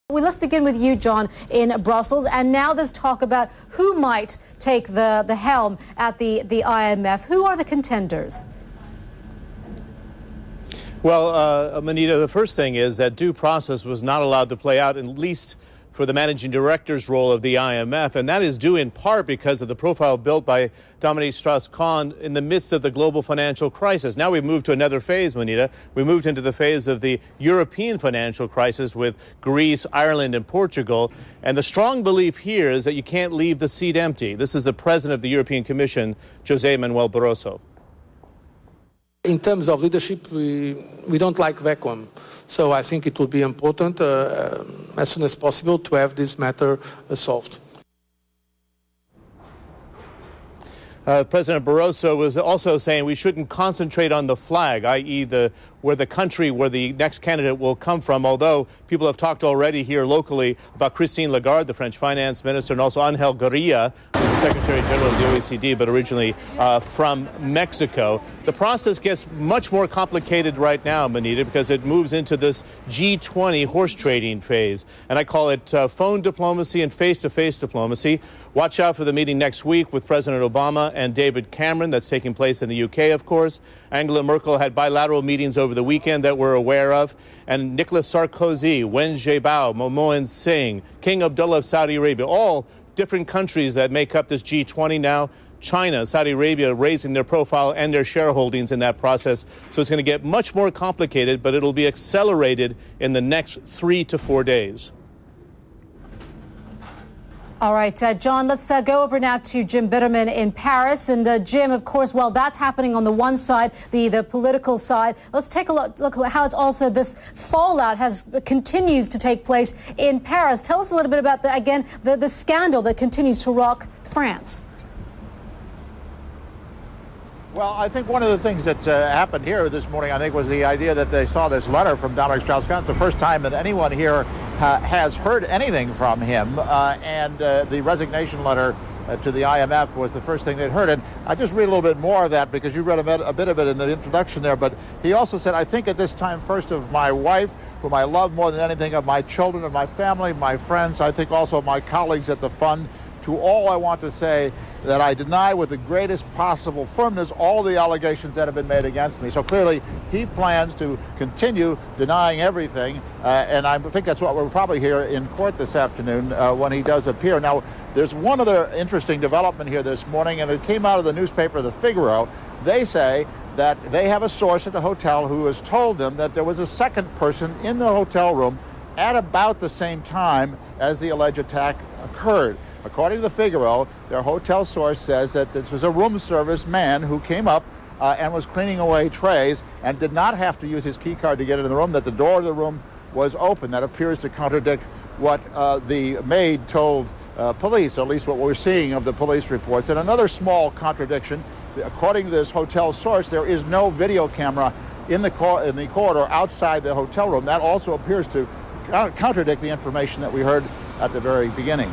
Well, let's begin with you, John, in Brussels. And now there's talk about who might take the helm at the IMF. Who are the contenders? Well, Manita, the first thing is that due process was not allowed to play out, at least for the managing director's role of the IMF, and that is due in part because of the profile built by Dominique Strauss-Kahn in the midst of the global financial crisis. Now we've moved to another phase, Manita. We moved into the phase of the European financial crisis with Greece, Ireland, and Portugal, and the strong belief here is that you can't leave the seat empty. This is the president of the European Commission, José Manuel Barroso. In terms of leadership, we don't like vacuum. So I think it will be important as soon as possible to have this matter solved. President Barroso was also saying we shouldn't concentrate on the flag, i.e. where the next candidate will come from, although people have talked already here locally about Christine Lagarde, the French finance minister, and also Angel Gurria, who's the Secretary General of the OECD, but originally from Mexico. The process gets much more complicated right now, Manita, because it moves into this G20 horse trading phase. And I call it phone diplomacy and face-to-face diplomacy. Watch out for the meeting next week with President Obama and David Cameron. That's taking place in the UK, of course. Angela Merkel had bilateral meetings over the weekend that we're aware of. And Nicolas Sarkozy, Wen Jiabao, Momoen Singh, King Abdullah of Saudi Arabia, all different countries that make up this G20 now. China, Saudi Arabia raising their profile and their shareholdings in that process. So it's going to get much more complicated, but it'll be accelerated in the next 3 to 4 days. All right, John, let's go over now to Jim Bitterman in Paris. And Jim, of course, while that's happening on the one side, the political side, let's take a look at how it's also this fallout continues to take place in Paris. Tell us a little bit about, the scandal that continues to rock France. Well, I think one of the things that happened here this morning, I think, was the idea that they saw this letter from Dominique Strauss-Kahn. It's the first time that anyone here has heard anything from him, and the resignation letter to the IMF was the first thing they'd heard. And I just read a little bit more of that because you read a bit of it in the introduction there. But he also said, I think at this time first of my wife, whom I love more than anything, of my children, of my family, my friends, I think also of my colleagues at the fund. To all I want to say that I deny with the greatest possible firmness all the allegations that have been made against me. So clearly he plans to continue denying everything, and I think that's what we'll probably hear in court this afternoon when he does appear. Now, there's one other interesting development here this morning, and it came out of the newspaper The Figaro. They say that they have a source at the hotel who has told them that there was a second person in the hotel room at about the same time as the alleged attack occurred. According to The Figaro, their hotel source says that this was a room service man who came up and was cleaning away trays and did not have to use his key card to get into the room, that the door of the room was open. That appears to contradict what the maid told police, or at least what we're seeing of the police reports. And another small contradiction, according to this hotel source, there is no video camera in the corridor outside the hotel room. That also appears to contradict the information that we heard at the very beginning.